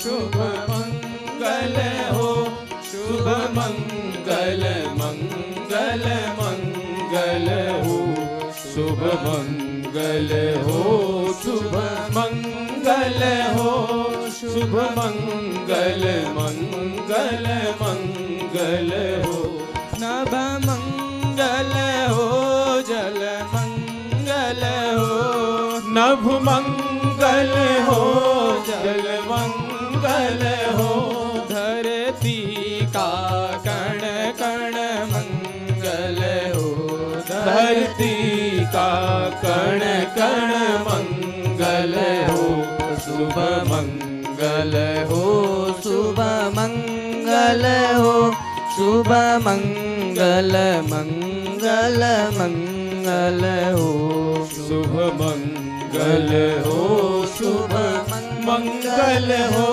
शुभ मंगल हो, शुभ मंगल मंगल मंगल हो, शुभ मंगल हो, शुभ मंगल हो, शुभ मंगल मंगल मंगल हो, नभ मंगल हो, जल मंगल हो, नभ मंगल हो, जल मंगल हो, धरती का कण कण मंगल हो, धरती का कण कण मंगल हो, शुभ मंगल हो, शुभ मंगल हो, शुभ मंगल मंगल मंगल हो, शुभ मंगल हो, शुभ मंगल हो,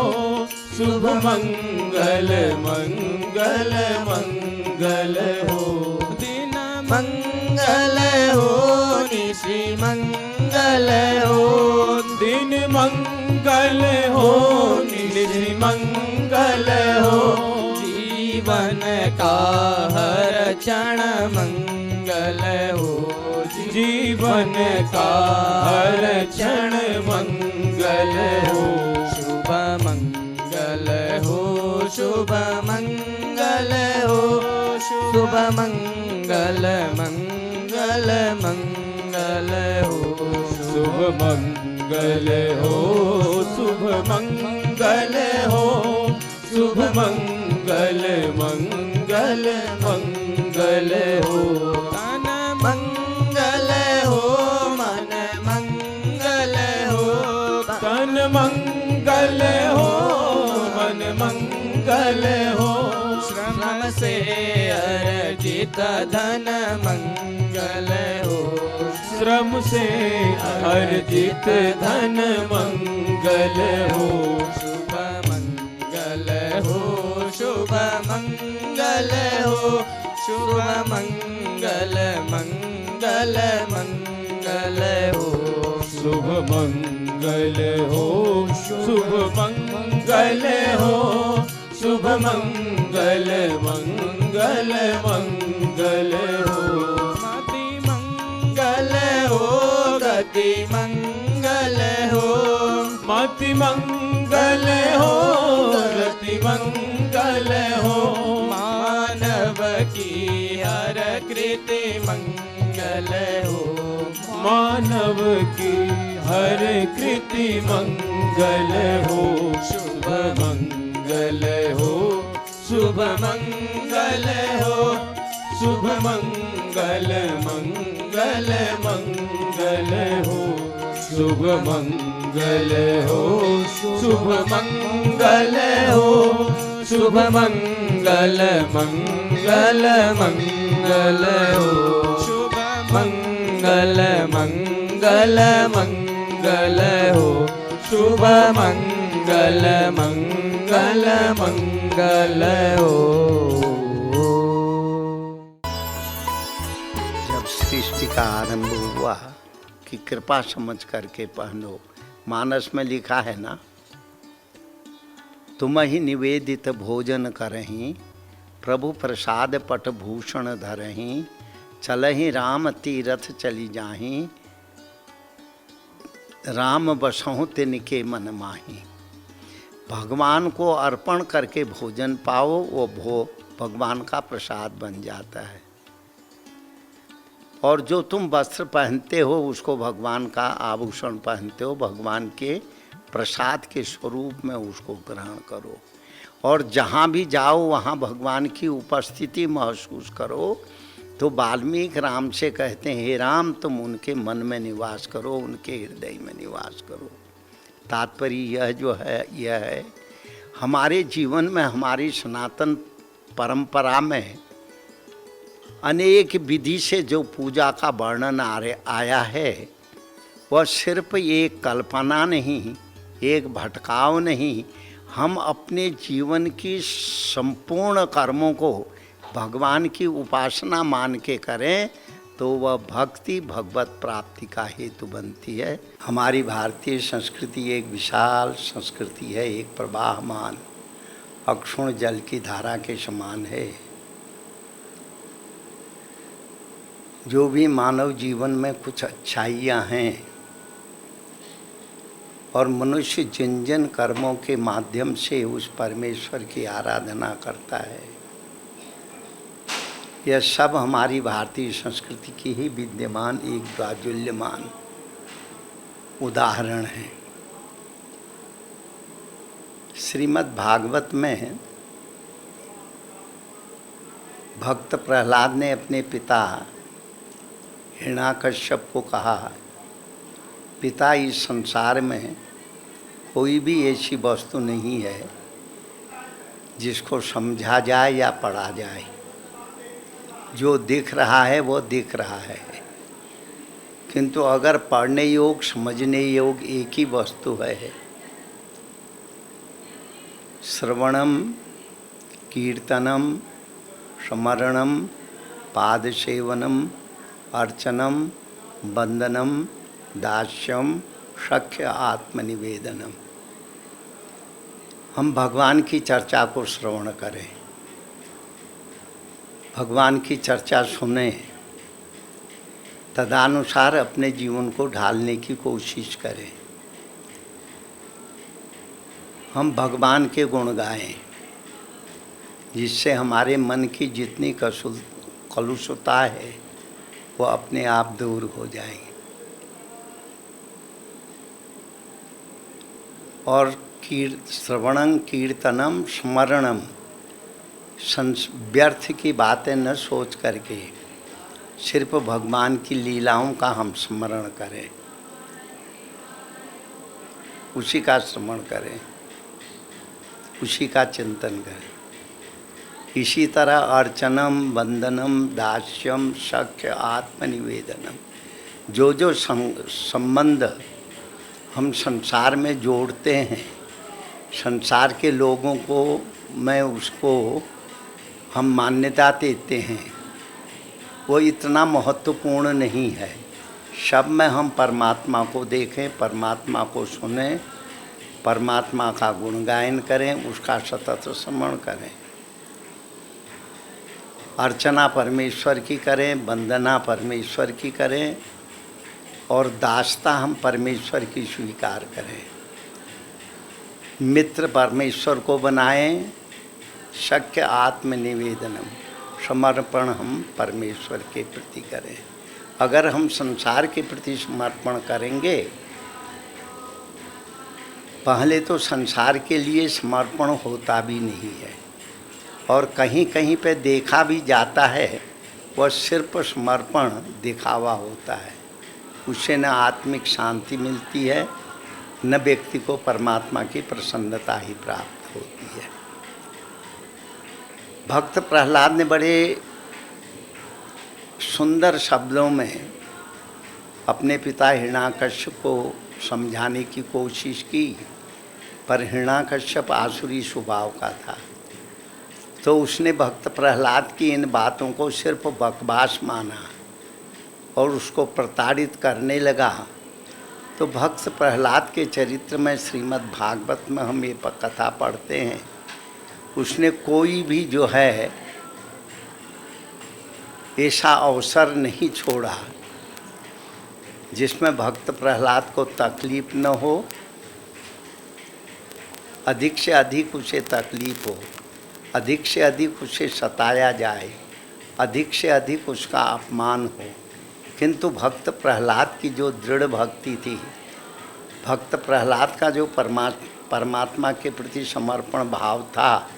शुभ मंगल मंगल मंगल हो, दिन मंगल हो, निशि मंगल हो, दिन मंगल हो, निशि मंगल हो, जीवन का हर क्षण मंगल हो, जीवन का हर क्षण मंगल हो, शुभ मंगल हो, शुभ मंगल हो, शुभ मंगल मंगल मंगल हो, शुभ मंगल हो, शुभ मंगल हो, शुभ मंगल मंगल मंगल हो, तन मंगल हो, मन मंगल हो, तन मंगल हो, मन मंगल हो, श्रम से अर्जित धन मंगल हो, श्रम से अर्जित धन मंगल हो, शुभ मंगल हो, शुभ मंगल हो, शुभ मंगल मंगल मंगल हो, शुभ मंगल हो, शुभ मंगल हो, शुभ मंगल मंगल मंगल हो, मति मंगल हो, गति मंगल हो, मति मंगल हो, गति मंगल हो, मानव की हर कृति मंगल हो, मानव की हर कृति मंगल हो, शुभ मंगल हो, शुभ मंगल हो, शुभ मंगल मंगल मंगल हो, शुभ मंगल हो, शुभ मंगल हो, शुभ मंगल मंगल मंगल हो, शुभ मंगल मंगल मंगल हो, शुभ मंगल मंगल मंगल हो। जब सृष्टि का आरंभ हुआ कि कृपा समझ करके पहनो, मानस में लिखा है ना, तुम ही निवेदित भोजन करहीं, प्रभु प्रसाद पट भूषण धरहीं, चलहि राम तीरथ चली जाहीं, राम बसहु तिनके मन माही। भगवान को अर्पण करके भोजन पाओ, वो भगवान का प्रसाद बन जाता है। और जो तुम वस्त्र पहनते हो उसको भगवान का आभूषण पहनते हो, भगवान के प्रसाद के स्वरूप में उसको ग्रहण करो। और जहाँ भी जाओ वहाँ भगवान की उपस्थिति महसूस करो। तो वाल्मीकि राम से कहते हैं, हे राम तुम उनके मन में निवास करो, उनके हृदय में निवास करो। तात्पर्य यह जो है यह है, हमारे जीवन में, हमारी सनातन परंपरा में अनेक विधि से जो पूजा का वर्णन आया है, वह सिर्फ एक कल्पना नहीं, एक भटकाव नहीं। हम अपने जीवन की संपूर्ण कर्मों को भगवान की उपासना मान के करें तो वह भक्ति भगवत प्राप्ति का हेतु बनती है। हमारी भारतीय संस्कृति एक विशाल संस्कृति है, एक प्रवाहमान अक्षुण जल की धारा के समान है। जो भी मानव जीवन में कुछ अच्छाइयाँ हैं और मनुष्य जिन जिन कर्मों के माध्यम से उस परमेश्वर की आराधना करता है, यह सब हमारी भारतीय संस्कृति की ही विद्यमान एक प्राजुल्यमान उदाहरण है। श्रीमद् भागवत में भक्त प्रहलाद ने अपने पिता हिरण्याकश्यप को कहा, पिता, इस संसार में कोई भी ऐसी वस्तु नहीं है जिसको समझा जाए या पढ़ा जाए। जो दिख रहा है वो दिख रहा है, किंतु अगर पढ़ने योग समझने योग एक ही वस्तु है, श्रवणम कीर्तनम स्मरणम पादसेवनम अर्चनम वंदनम दास्यम सख्य आत्मनिवेदनम। हम भगवान की चर्चा को श्रवण करें, भगवान की चर्चा सुने, तदानुसार अपने जीवन को ढालने की कोशिश करें। हम भगवान के गुण गाएं, जिससे हमारे मन की जितनी कलुषता है वो अपने आप दूर हो जाएगी। और श्रवणं कीर्तनम स्मरणम, व्यर्थ की बातें न सोच करके सिर्फ भगवान की लीलाओं का हम स्मरण करें, उसी का श्रवण करें, उसी का चिंतन करें। इसी तरह अर्चनम वंदनम दास्यम सख्य आत्मनिवेदनम, जो जो संबंध हम संसार में जोड़ते हैं, संसार के लोगों को मैं उसको हम मान्यता देते हैं, वो इतना महत्वपूर्ण नहीं है। सब में हम परमात्मा को देखें, परमात्मा को सुने, परमात्मा का गुणगायन करें, उसका सतत स्मरण करें। अर्चना परमेश्वर की करें, वंदना परमेश्वर की करें और दासता हम परमेश्वर की स्वीकार करें। मित्र परमेश्वर को बनाएं, शक्य आत्मनिवेदनम, समर्पण हम परमेश्वर के प्रति करें। अगर हम संसार के प्रति समर्पण करेंगे, पहले तो संसार के लिए समर्पण होता भी नहीं है और कहीं कहीं पे देखा भी जाता है, वह सिर्फ समर्पण दिखावा होता है। उससे न आत्मिक शांति मिलती है, न व्यक्ति को परमात्मा की प्रसन्नता ही प्राप्त होती है। भक्त प्रहलाद ने बड़े सुंदर शब्दों में अपने पिता हिरण्याकश्यप को समझाने की कोशिश की, पर हिरण्याकश्यप आसुरी स्वभाव का था, तो उसने भक्त प्रहलाद की इन बातों को सिर्फ बकवास माना और उसको प्रताड़ित करने लगा। तो भक्त प्रहलाद के चरित्र में श्रीमद् भागवत में हम ये कथा पढ़ते हैं, उसने कोई भी जो है ऐसा अवसर नहीं छोड़ा जिसमें भक्त प्रहलाद को तकलीफ न हो, अधिक से अधिक उसे तकलीफ हो, अधिक से अधिक उसे सताया जाए, अधिक से अधिक उसका अपमान हो। किंतु भक्त प्रहलाद की जो दृढ़ भक्ति थी, भक्त प्रहलाद का जो परमात्मा के प्रति समर्पण भाव था,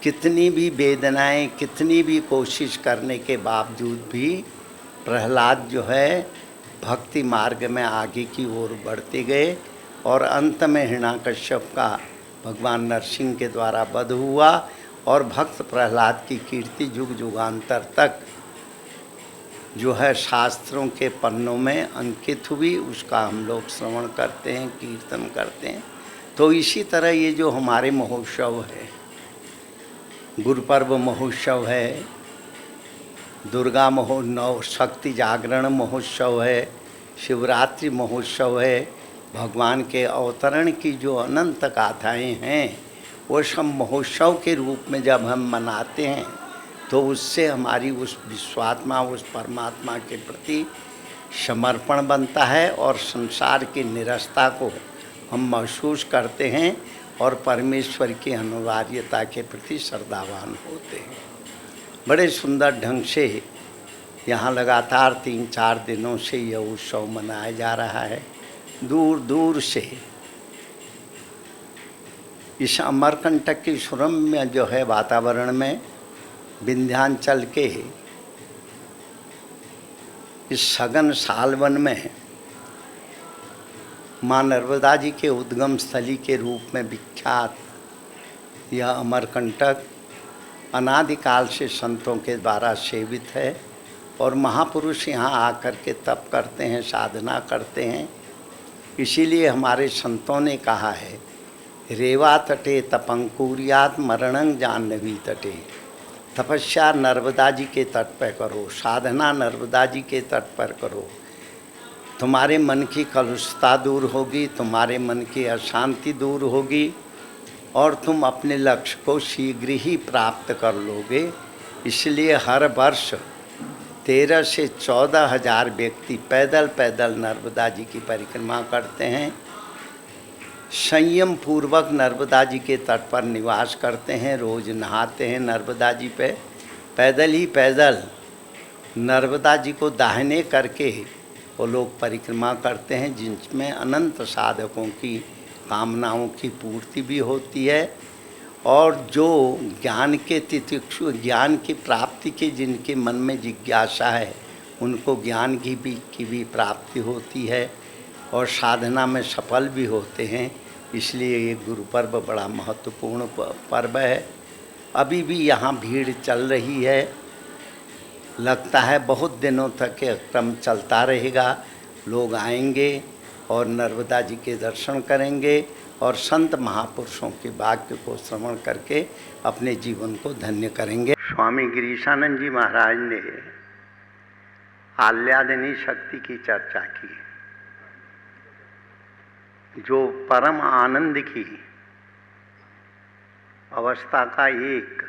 कितनी भी वेदनाएं, कितनी भी कोशिश करने के बावजूद भी प्रहलाद जो है भक्ति मार्ग में आगे की ओर बढ़ते गए और अंत में हिरण्याकश्यप का भगवान नरसिंह के द्वारा वध हुआ और भक्त प्रहलाद की कीर्ति युग युगांतर तक जो है शास्त्रों के पन्नों में अंकित हुई। उसका हम लोग श्रवण करते हैं, कीर्तन करते हैं। तो इसी तरह ये जो हमारे महोत्सव है, गुरुपर्व महोत्सव है, दुर्गा नव शक्ति जागरण महोत्सव है, शिवरात्रि महोत्सव है। भगवान के अवतरण की जो अनंत गाथाएँ हैं वो सब महोत्सव के रूप में जब हम मनाते हैं तो उससे हमारी उस विश्वात्मा, उस परमात्मा के प्रति समर्पण बनता है और संसार की निरस्ता को हम महसूस करते हैं और परमेश्वर की अनिवार्यता के प्रति श्रद्धावान होते हैं। बड़े सुंदर ढंग से यहाँ लगातार 3-4 दिनों से यह उत्सव मनाया जा रहा है। दूर दूर से इस अमरकंटक की सुरम्य जो है वातावरण में विंध्याचल के इस सघन सालवन में माँ नर्मदा जी के उद्गम स्थली के रूप में विख्यात यह अमरकंटक अनादिकाल से संतों के द्वारा सेवित है और महापुरुष यहाँ आकर के तप करते हैं, साधना करते हैं। इसीलिए हमारे संतों ने कहा है, रेवा तटे तपंकुर्यात मरणं जाह्नवी तटे। तपस्या नर्मदा जी के तट पर करो, साधना नर्मदा जी के तट पर करो। तुम्हारे मन की कलुषता दूर होगी, तुम्हारे मन की अशांति दूर होगी और तुम अपने लक्ष्य को शीघ्र ही प्राप्त कर लोगे। इसलिए हर वर्ष 13 से 14 हज़ार व्यक्ति पैदल पैदल नर्मदा जी की परिक्रमा करते हैं। संयम पूर्वक नर्मदा जी के तट पर निवास करते हैं, रोज़ नहाते हैं नर्मदा जी पे। पैदल ही पैदल नर्मदा जी को दाहिने करके वो लोग परिक्रमा करते हैं, जिनमें अनंत साधकों की कामनाओं की पूर्ति भी होती है और जो ज्ञान के तितिक्षु, ज्ञान की प्राप्ति की जिनके मन में जिज्ञासा है उनको ज्ञान की भी प्राप्ति होती है और साधना में सफल भी होते हैं। इसलिए ये गुरु पर्व बड़ा महत्वपूर्ण पर्व है। अभी भी यहाँ भीड़ चल रही है, लगता है बहुत दिनों तक ये क्रम चलता रहेगा। लोग आएंगे और नर्मदा जी के दर्शन करेंगे और संत महापुरुषों के वाक्य को श्रवण करके अपने जीवन को धन्य करेंगे। स्वामी गिरीशानंद जी महाराज ने आह्लादिनी शक्ति की चर्चा की, जो परम आनंद की अवस्था का एक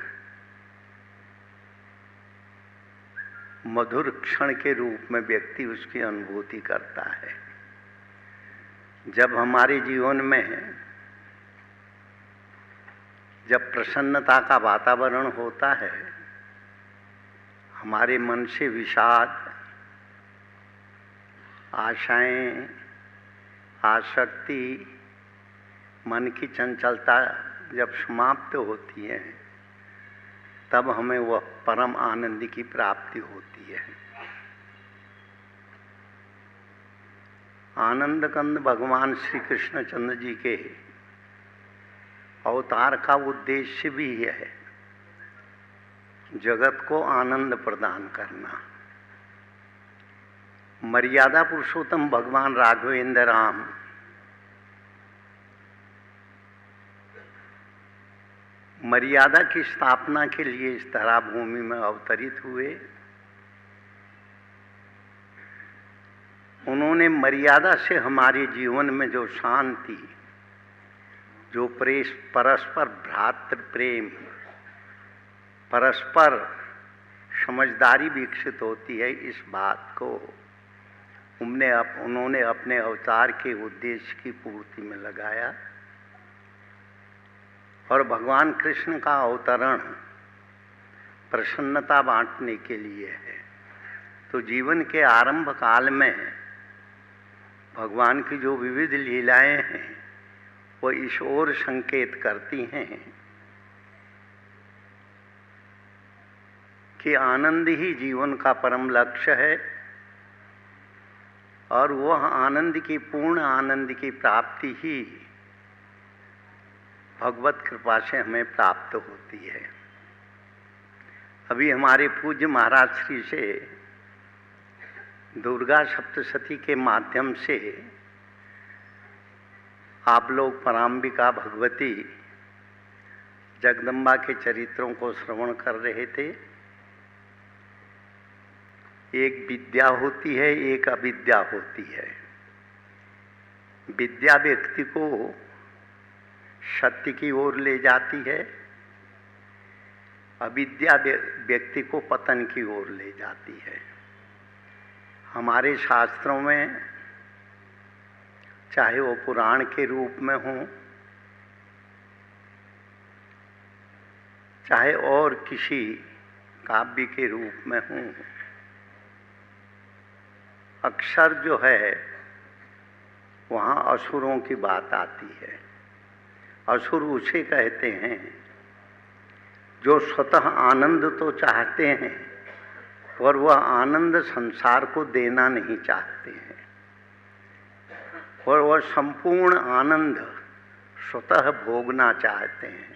मधुर क्षण के रूप में व्यक्ति उसकी अनुभूति करता है। जब हमारे जीवन में जब प्रसन्नता का वातावरण होता है, हमारे मन से विषाद, आशाएं, आसक्ति, मन की चंचलता जब समाप्त होती है तब हमें वह परम आनंद की प्राप्ति होती है। आनंद कंद भगवान श्री कृष्णचंद्र जी के अवतार का उद्देश्य भी है जगत को आनंद प्रदान करना। मर्यादा पुरुषोत्तम भगवान राघवेंद्र राम मर्यादा की स्थापना के लिए इस धरा भूमि में अवतरित हुए। उन्होंने मर्यादा से हमारे जीवन में जो शांति, जो परस्पर भ्रातृ प्रेम, परस्पर समझदारी विकसित होती है, इस बात को उन्होंने अपने अवतार के उद्देश्य की पूर्ति में लगाया। और भगवान कृष्ण का अवतरण प्रसन्नता बांटने के लिए है। तो जीवन के आरंभ काल में भगवान की जो विविध लीलाएं हैं वो इस ओर संकेत करती हैं कि आनंद ही जीवन का परम लक्ष्य है और वह आनंद की पूर्ण आनंद की प्राप्ति ही भगवत कृपा से हमें प्राप्त होती है। अभी हमारे पूज्य महाराज श्री से दुर्गा सप्तशती के माध्यम से आप लोग पराम्बिका भगवती जगदम्बा के चरित्रों को श्रवण कर रहे थे। एक विद्या होती है, एक अविद्या होती है। विद्या व्यक्ति को सत्य की ओर ले जाती है, अविद्या व्यक्ति को पतन की ओर ले जाती है। हमारे शास्त्रों में, चाहे वो पुराण के रूप में हो, चाहे और किसी काव्य के रूप में हो, अक्सर जो है वहाँ असुरों की बात आती है। असुर उसे कहते हैं जो स्वतः आनंद तो चाहते हैं और वह आनंद संसार को देना नहीं चाहते हैं, और वह संपूर्ण आनंद स्वतः भोगना चाहते हैं।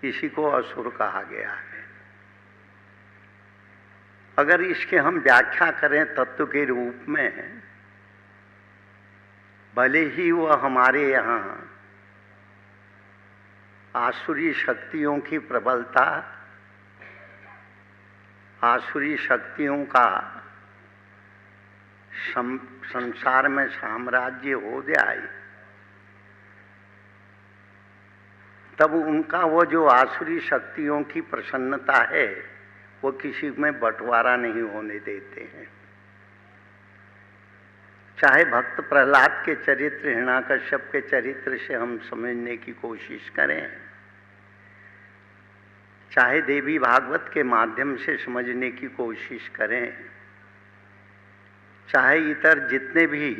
इसी को असुर कहा गया है। अगर इसके हम व्याख्या करें तत्व के रूप में, भले ही वह हमारे यहाँ आसुरी शक्तियों की प्रबलता, आसुरी शक्तियों का संसार में साम्राज्य हो जाए, तब उनका वो जो आसुरी शक्तियों की प्रसन्नता है वो किसी में बंटवारा नहीं होने देते हैं। चाहे भक्त प्रहलाद के चरित्र, हिरण्याकश्यप के चरित्र से हम समझने की कोशिश करें, चाहे देवी भागवत के माध्यम से समझने की कोशिश करें, चाहे इतर जितने भी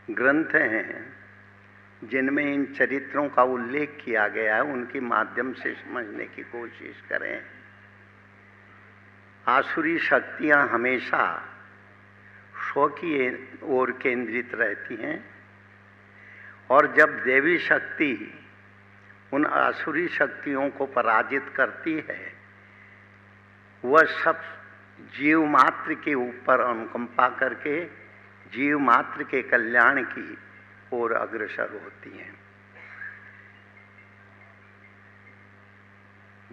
ग्रंथ हैं जिनमें इन चरित्रों का उल्लेख किया गया है, उनके माध्यम से समझने की कोशिश करें, आसुरी शक्तियां हमेशा स्व की ओर केंद्रित रहती हैं, और जब देवी शक्ति उन आसुरी शक्तियों को पराजित करती है, वह सब जीव मात्र के ऊपर अनुकंपा करके जीव मात्र के कल्याण की ओर अग्रसर होती हैं।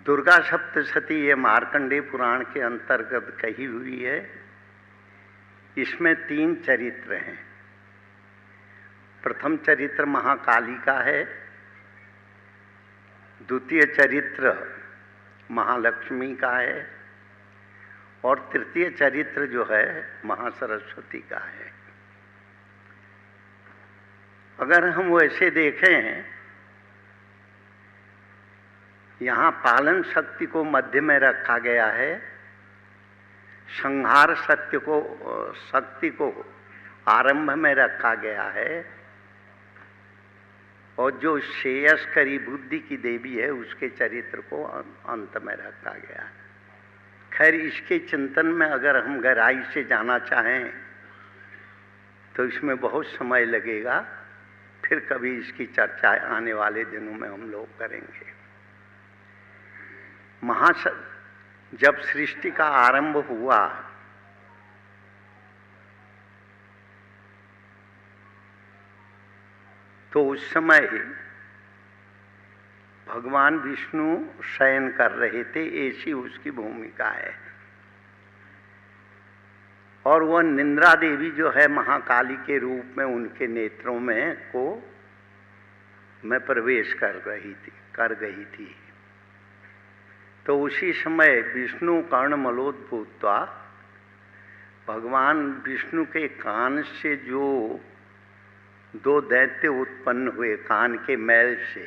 दुर्गा सप्तशती ये मार्कंडेय पुराण के अंतर्गत कही हुई है। इसमें 3 चरित्र हैं। प्रथम चरित्र महाकाली का है, द्वितीय चरित्र महालक्ष्मी का है, और तृतीय चरित्र जो है महासरस्वती का है। अगर हम वैसे देखें, यहाँ पालन शक्ति को मध्य में रखा गया है, संहार शक्ति को आरंभ में रखा गया है, और जो श्रेयस्करी बुद्धि की देवी है उसके चरित्र को अंत में रखा गया है। खैर, इसके चिंतन में अगर हम गहराई से जाना चाहें तो इसमें बहुत समय लगेगा। फिर कभी इसकी चर्चा आने वाले दिनों में हम लोग करेंगे। जब सृष्टि का आरंभ हुआ तो उस समय भगवान विष्णु शयन कर रहे थे, ऐसी उसकी भूमिका है। और वह निंद्रा देवी जो है महाकाली के रूप में उनके नेत्रों में प्रवेश कर गई थी। तो उसी समय विष्णु कर्ण मलोद्भूत्वा, भगवान विष्णु के कान से जो 2 दैत्य उत्पन्न हुए कान के मैल से,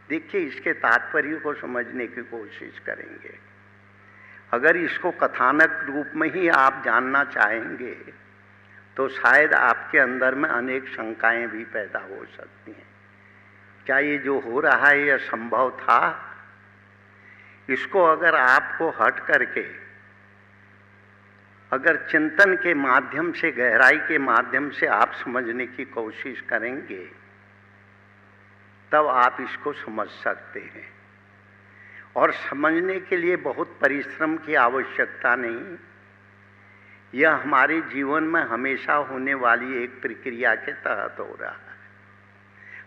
देखिए इसके तात्पर्य को समझने की कोशिश करेंगे। अगर इसको कथानक रूप में ही आप जानना चाहेंगे तो शायद आपके अंदर में अनेक शंकाएं भी पैदा हो सकती हैं। क्या ये जो हो रहा है यह संभव था? इसको अगर आपको हट करके अगर चिंतन के माध्यम से, गहराई के माध्यम से आप समझने की कोशिश करेंगे तब आप इसको समझ सकते हैं। और समझने के लिए बहुत परिश्रम की आवश्यकता नहीं, यह हमारे जीवन में हमेशा होने वाली एक प्रक्रिया के तहत हो रहा है।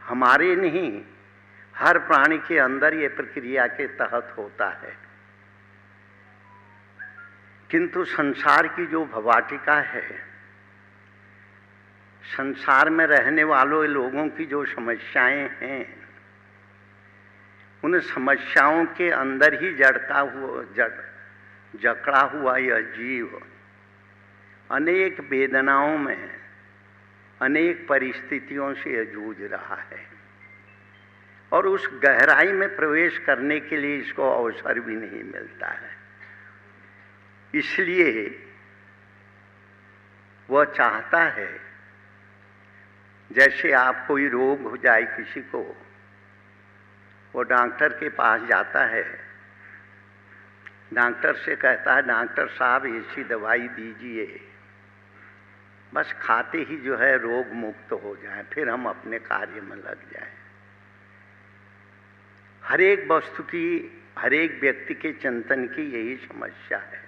हमारे नहीं, हर प्राणी के अंदर ये प्रक्रिया के तहत होता है। किंतु संसार की जो भवाटिका है, संसार में रहने वालों लोगों की जो समस्याएं हैं, उन समस्याओं के अंदर ही जकड़ा हुआ यह जीव अनेक वेदनाओं में, अनेक परिस्थितियों से जूझ रहा है और उस गहराई में प्रवेश करने के लिए इसको अवसर भी नहीं मिलता है। इसलिए वह चाहता है, जैसे आप कोई रोग हो जाए किसी को, वो डॉक्टर के पास जाता है, डॉक्टर से कहता है डॉक्टर साहब ऐसी दवाई दीजिए, बस खाते ही जो है रोग मुक्त हो जाए, फिर हम अपने कार्य में लग जाएं। हर एक वस्तु की, हर एक व्यक्ति के चिंतन की यही समस्या है।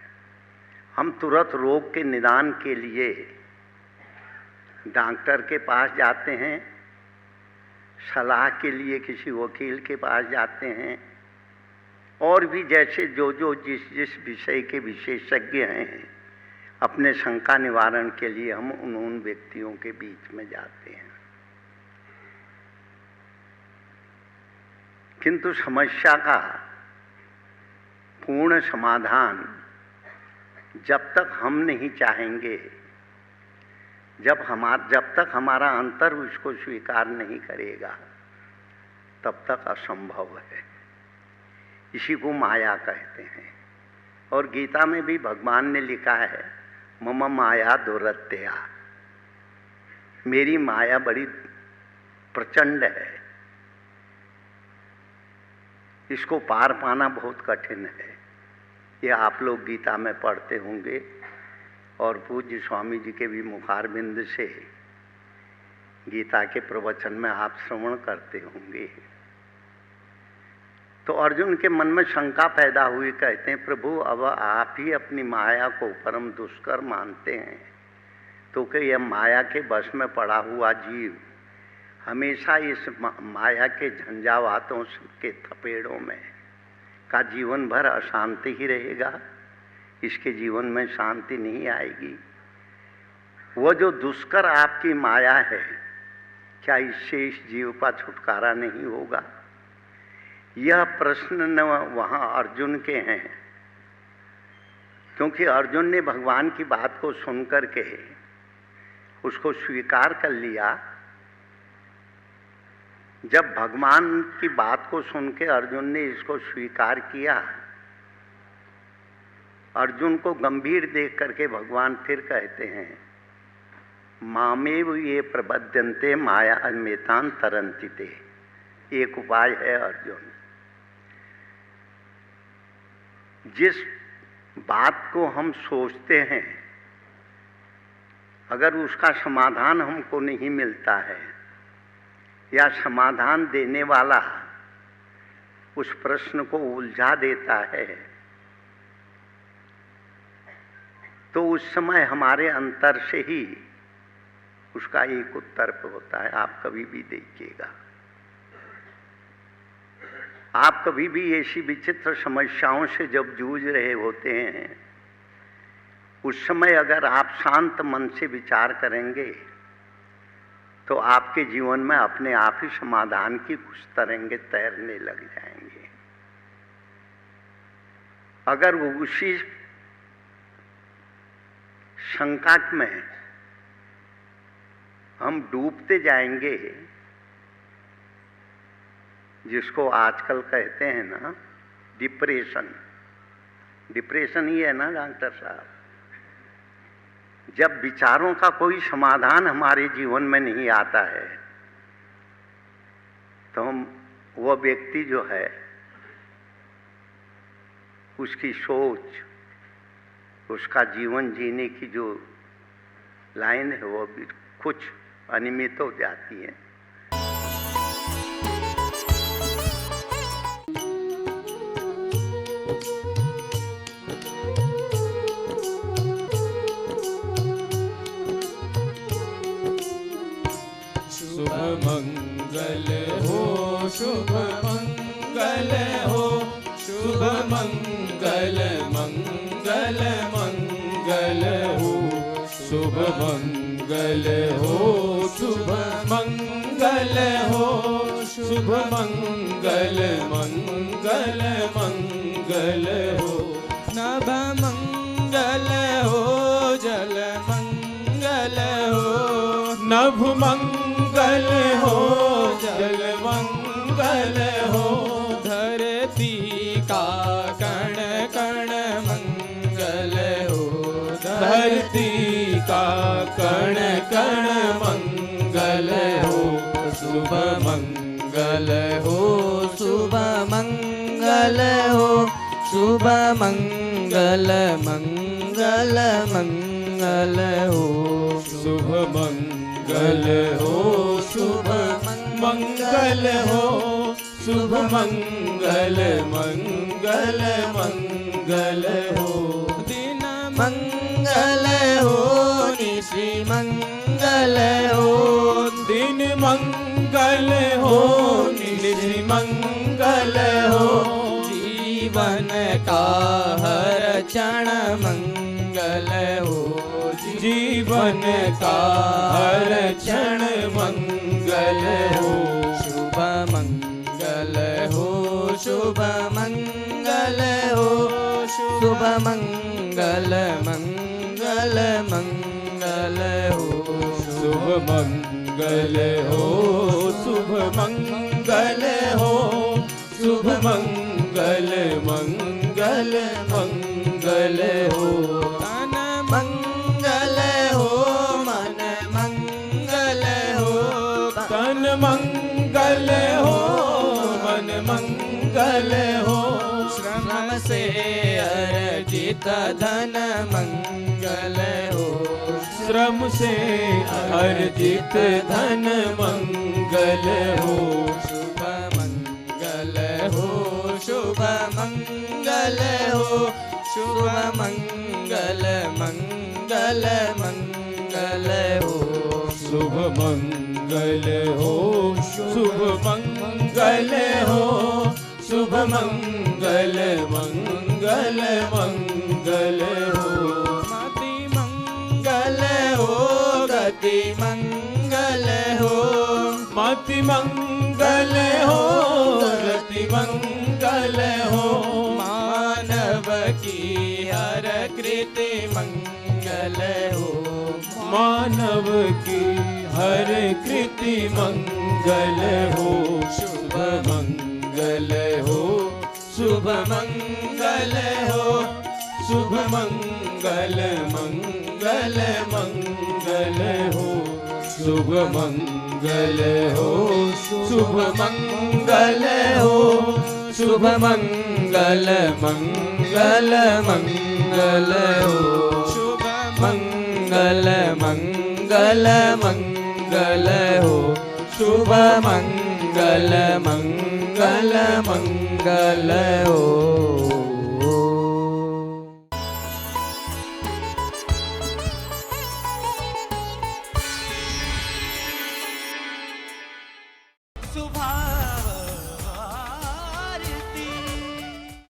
हम तुरंत रोग के निदान के लिए डॉक्टर के पास जाते हैं, सलाह के लिए किसी वकील के पास जाते हैं, और भी जैसे जो जिस जिस विषय के विशेषज्ञ हैं, अपने शंका निवारण के लिए हम उन व्यक्तियों के बीच में जाते हैं। किंतु समस्या का पूर्ण समाधान जब तक हम नहीं चाहेंगे, जब तक हमारा अंतर उसको स्वीकार नहीं करेगा, तब तक असंभव है। इसी को माया कहते हैं। और गीता में भी भगवान ने लिखा है, मम माया दुरत्या, मेरी माया बड़ी प्रचंड है, इसको पार पाना बहुत कठिन है। ये आप लोग गीता में पढ़ते होंगे और पूज्य स्वामी जी के भी मुखारबिंद से गीता के प्रवचन में आप श्रवण करते होंगे। तो अर्जुन के मन में शंका पैदा हुई, कहते हैं प्रभु अब आप ही अपनी माया को परम दुष्कर मानते हैं, तो कि यह माया के वश में पड़ा हुआ जीव हमेशा इस माया के झंझावातों के थपेड़ों में का जीवन भर अशांति ही रहेगा, इसके जीवन में शांति नहीं आएगी। वह जो दुष्कर आपकी माया है, क्या इससे इस जीव का छुटकारा नहीं होगा? यह प्रश्न न वहाँ अर्जुन के हैं, क्योंकि अर्जुन ने भगवान की बात को सुनकर के उसको स्वीकार कर लिया। जब भगवान की बात को सुन के अर्जुन ने इसको स्वीकार किया, अर्जुन को गंभीर देख करके भगवान फिर कहते हैं, मामेव ये प्रबध्यन्ते माया अन्मेतान तरन्ति ते। एक उपाय है अर्जुन, जिस बात को हम सोचते हैं अगर उसका समाधान हमको नहीं मिलता है या समाधान देने वाला उस प्रश्न को उलझा देता है, तो उस समय हमारे अंतर से ही उसका एक उत्तर होता है। आप कभी भी देखिएगा, आप कभी भी ऐसी विचित्र समस्याओं से जब जूझ रहे होते हैं, उस समय अगर आप शांत मन से विचार करेंगे तो आपके जीवन में अपने आप ही समाधान की कुछ तरंगे तैरने लग जाएंगे। अगर वो उसी शंका में हम डूबते जाएंगे, जिसको आजकल कहते हैं ना डिप्रेशन, डिप्रेशन ही है ना डॉक्टर साहब। जब विचारों का कोई समाधान हमारे जीवन में नहीं आता है, तो हम वह व्यक्ति जो है उसकी सोच, उसका जीवन जीने की जो लाइन है वो भी कुछ अनियमित हो जाती है। शुभ मंगल हो, शुभ मंगल हो, शुभ मंगल मंगल मंगल। मंगल हो शुभ मंगल हो शुभ मंगल हो शुभ मंगल मंगल मंगल हो नभ मंगल हो जल मंगल हो नभ मंगल हो जल मंगल हो धरती का कण कण मंगल हो धरती का कण कण मंगल हो शुभ मंगल हो शुभ मंगल हो शुभ मंगल मंगल मंगल हो शुभ मंगल हो शुभ मंगल हो शुभ मंगल मंगल मंगल हो दिन मंगल हो निशि मंगल हो दिन मंगल हो निधि मंगल हो जीवन का हर क्षण मंगल हो जीवन का हर क्षण मंगल हो शुभ मंगल हो शुभ मंगल हो शुभ मंगल मंगल मंगल हो शुभ मंगल हो शुभ मंगल हो शुभ मंगल मंगल मंगल हो तन मंगल हो मन मंगल हो तन मंगल हो मन मंगल हो श्रम से अर्जित धन मंगल हो श्रम से अर्जित धन मंगल हो शुभ मंगल हो शुभ मंगल हो शुभ मंगल मंगल मंगल हो शुभ मंगल हो शुभ मंगल हो शुभ मंगल मंगल मंगल हो मति मंगल हो गति मंगल हो मति मंगल हो रति मंगल हो मानव की हर कृति मंगल हो मानव की हर कृति मंगल हो शुभ मंगल हो शुभ मंगल हो शुभ मंगल मंगल मंगल हो शुभ मंगल हो शुभ मंगल हो शुभ मंगल मंगल मंगल हो शुभ मंगल मंगल मंगल हो शुभ मंगल मंगल मंगल हो